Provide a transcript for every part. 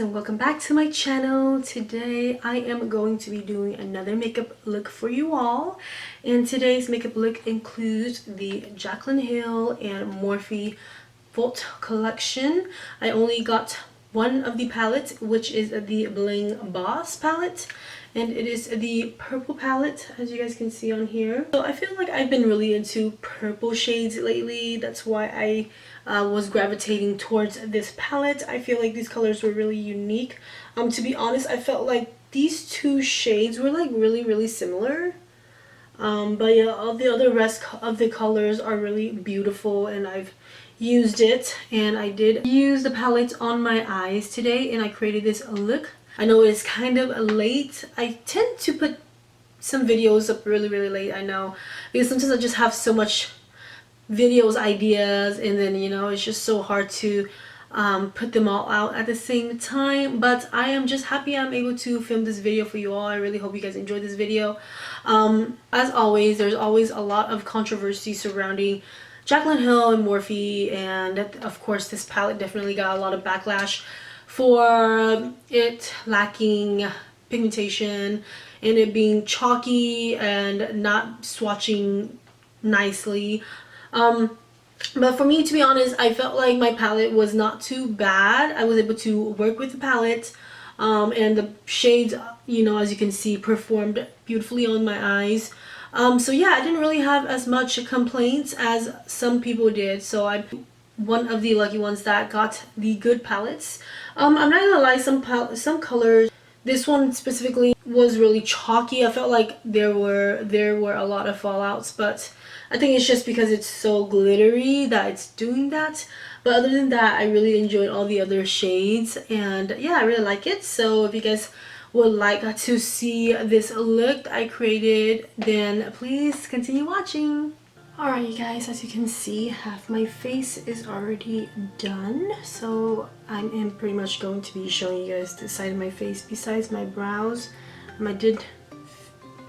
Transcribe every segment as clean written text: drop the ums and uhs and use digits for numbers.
and welcome back to my channel. Today I am going to be doing another makeup look for you all, and today's makeup look includes the Jaclyn Hill and Morphe Vault collection. I only got one of the palettes, which is the Bling Boss palette, and it is the purple palette, as you guys can see on here. So I feel like I've been really into purple shades lately. That's why I was gravitating towards this palette. I feel like these colors were really unique. To be honest, I felt like these two shades were like really similar. But yeah, all the other rest of the colors are really beautiful, and I've used it, and I did use the palette on my eyes today, and I created this look. I know it's kind of late. I tend to put some videos up really late, I know, because sometimes I just have so much videos ideas, and then it's just so hard to put them all out at the same time. But I am just happy I'm able to film this video for you all. I really hope you guys enjoyed this video. As always, there's always a lot of controversy surrounding Jaclyn Hill and Morphe, and of course this palette definitely got a lot of backlash for it lacking pigmentation and it being chalky and not swatching nicely. But for me, to be honest, I felt like my palette was not too bad. I was able to work with the palette, and the shades, as you can see, performed beautifully on my eyes. So yeah, I didn't really have as much complaints as some people did. So I'm one of the lucky ones that got the good palettes. I'm not gonna lie, some colors, this one specifically was really chalky. I felt like there were a lot of fallouts, but I think it's just because it's so glittery that it's doing that. But other than that, I really enjoyed all the other shades, and yeah, I really like it. So if you guys would like to see this look I created, then please continue watching. Alright you guys, as you can see, half my face is already done, so I am pretty much going to be showing you guys the side of my face besides my brows. I did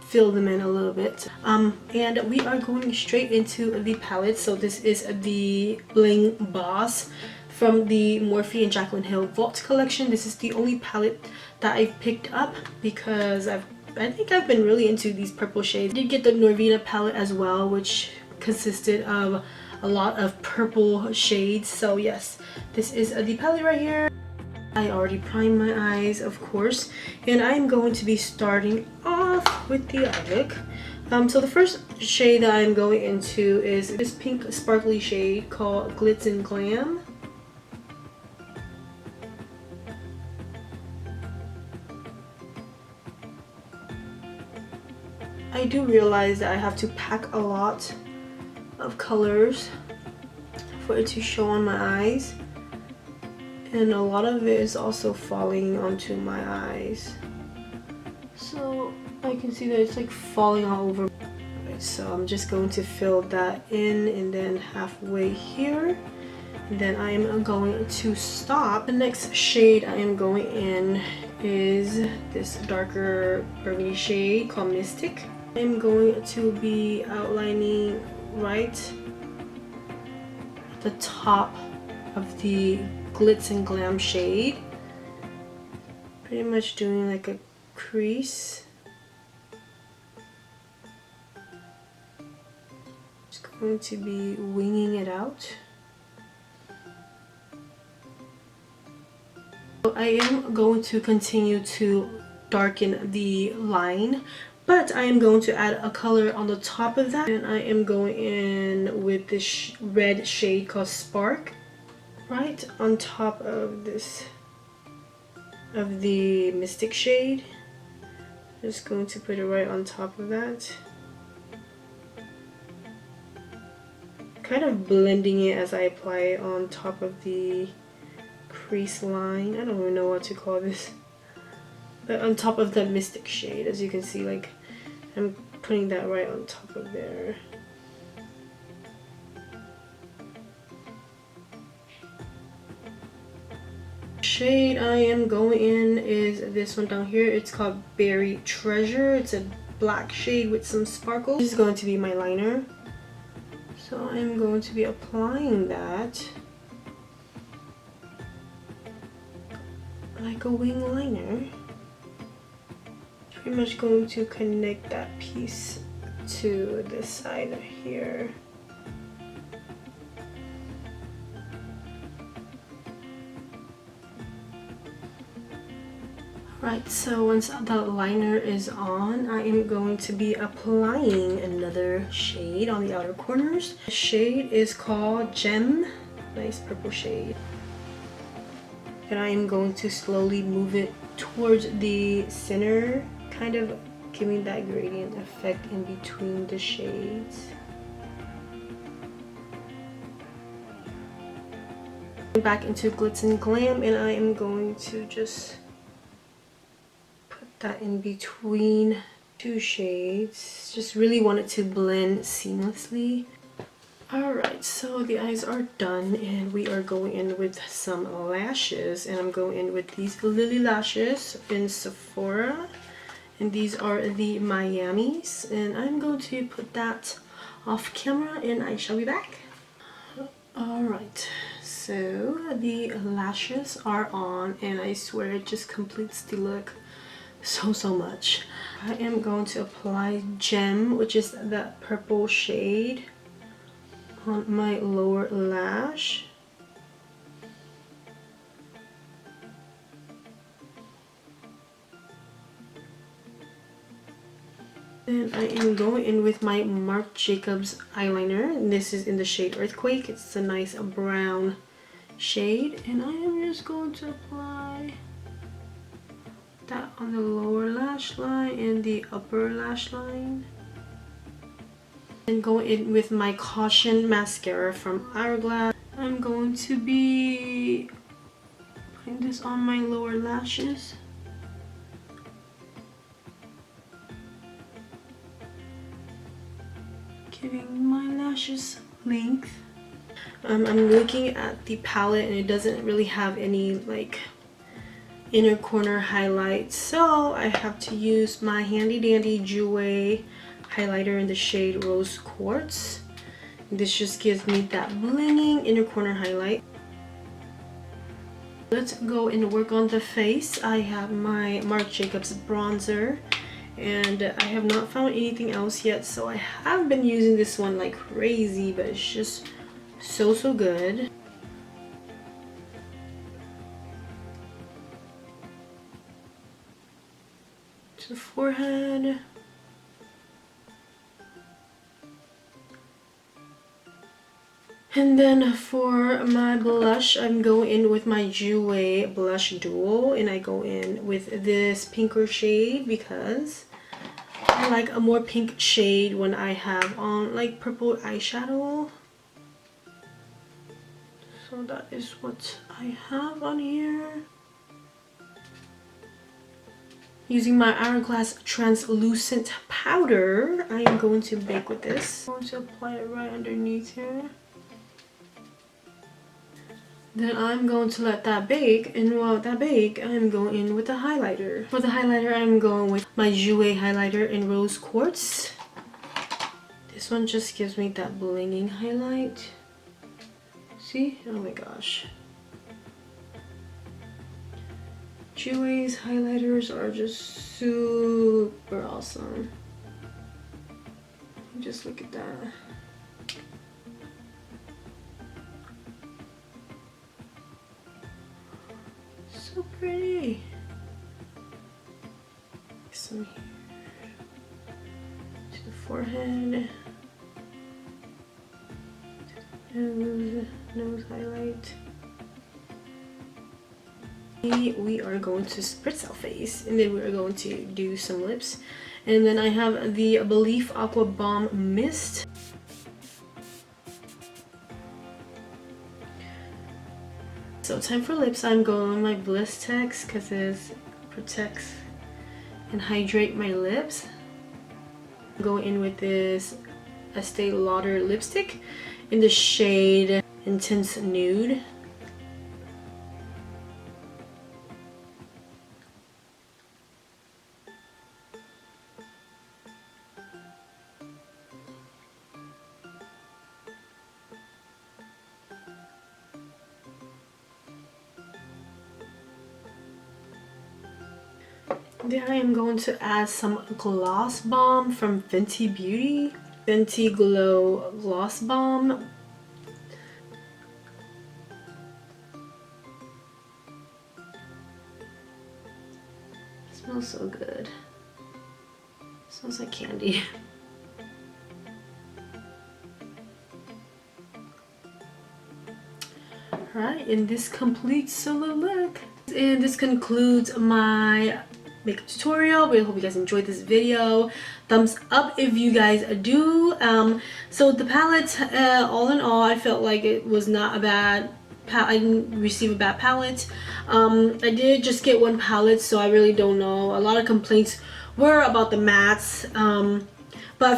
fill them in a little bit, and we are going straight into the palette. So this is the Bling Boss from the Morphe and Jaclyn Hill Vault collection. This is the only palette that I picked up because I think I've been really into these purple shades. I did get the Norvina palette as well, which consisted of a lot of purple shades. So yes, this is the palette right here. I already primed my eyes, of course, and I am going to be starting off with the eye look. So the first shade that I'm going into is this pink sparkly shade called Glitz and Glam. I do realize that I have to pack a lot of colors for it to show on my eyes, and a lot of it is also falling onto my eyes, so I can see that it's like falling all over. So I'm just going to fill that in, and then halfway here, and then I am going to stop. The next shade I am going in is this darker burgundy shade called Mystic. I'm going to be outlining right at the top of the Glitz and Glam shade, pretty much doing like a crease. Just going to be winging it out. So I am going to continue to darken the line, but I am going to add a color on the top of that, and I am going in with this red shade called Spark right on top of this, of the Mystic shade. Just going to put it right on top of that, kind of blending it as I apply it on top of the crease line. I don't even know what to call this, but on top of the Mystic shade, as you can see, like I'm putting that right on top of there. Shade I am going in is this one down here. It's called Berry Treasure. It's a black shade with some sparkles. This is going to be my liner, so I'm going to be applying that like a wing liner. Pretty much going to connect that piece to this side here. Right, so once the liner is on, I am going to be applying another shade on the outer corners. The shade is called Gem, nice purple shade. And I am going to slowly move it towards the center, kind of giving that gradient effect in between the shades. Back into Glitz and Glam, and I am going to just put that in between two shades. Just really want it to blend seamlessly. Alright, so the eyes are done and we are going in with some lashes, and I'm going in with these Lily lashes in Sephora, and these are the Miamis, and I'm going to put that off camera and I shall be back. Alright, so the lashes are on and I swear it just completes the look so much. I am going to apply Gem, which is that purple shade, on my lower lash. And I am going in with my Marc Jacobs eyeliner, and this is in the shade Earthquake. It's a nice brown shade, and I am just going to apply that on the lower lash line and the upper lash line. And go in with my Caution mascara from Hourglass. I'm going to be putting this on my lower lashes. Giving my lashes length. I'm looking at the palette and it doesn't really have any like inner corner highlights, so I have to use my handy dandy Jouer highlighter in the shade Rose Quartz. This just gives me that blinging inner corner highlight. Let's go and work on the face. I have my Marc Jacobs bronzer and I have not found anything else yet, so I have been using this one like crazy, but it's just so good. To the forehead. And then for my blush, I'm going in with my Jouer Blush Duo, and I go in with this pinker shade because I like a more pink shade when I have on like purple eyeshadow. So that is what I have on here. Using my Hourglass translucent powder, I am going to bake with this. I'm going to apply it right underneath here. Then I'm going to let that bake, and while that bake, I'm going in with the highlighter. For the highlighter, I'm going with my Jouer highlighter in Rose Quartz. This one just gives me that blinging highlight. See? Oh my gosh. Jouer's highlighters are just super awesome. Just look at that. So pretty. Some here to the forehead, nose highlight. We are going to spritz our face, and then we are going to do some lips. And then I have the Belif Aqua Bomb Mist. So time for lips. I'm going with my Blistex because it protects and hydrate my lips. Go in with this Estee Lauder lipstick in the shade Intense Nude. Then I am going to add some Gloss Bomb from Fenty Beauty. Fenty Glow Gloss Bomb. It smells so good. It smells like candy. Alright, and this completes the look. And this concludes my makeup tutorial. We hope you guys enjoyed this video. Thumbs up if you guys do. So the palette, all in all, I felt like it was not a bad palette. I didn't receive a bad palette. I did just get one palette, so I really don't know. A lot of complaints were about the mattes, but I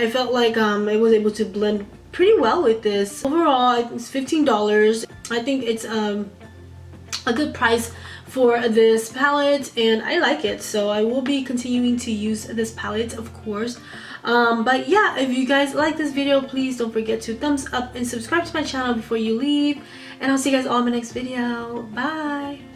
felt like I was able to blend pretty well with this. Overall, it's $15. I think it's a good price for this palette, and I like it, so I will be continuing to use this palette, of course. But yeah, if you guys like this video, please don't forget to thumbs up and subscribe to my channel before you leave, and I'll see you guys all in my next video. Bye.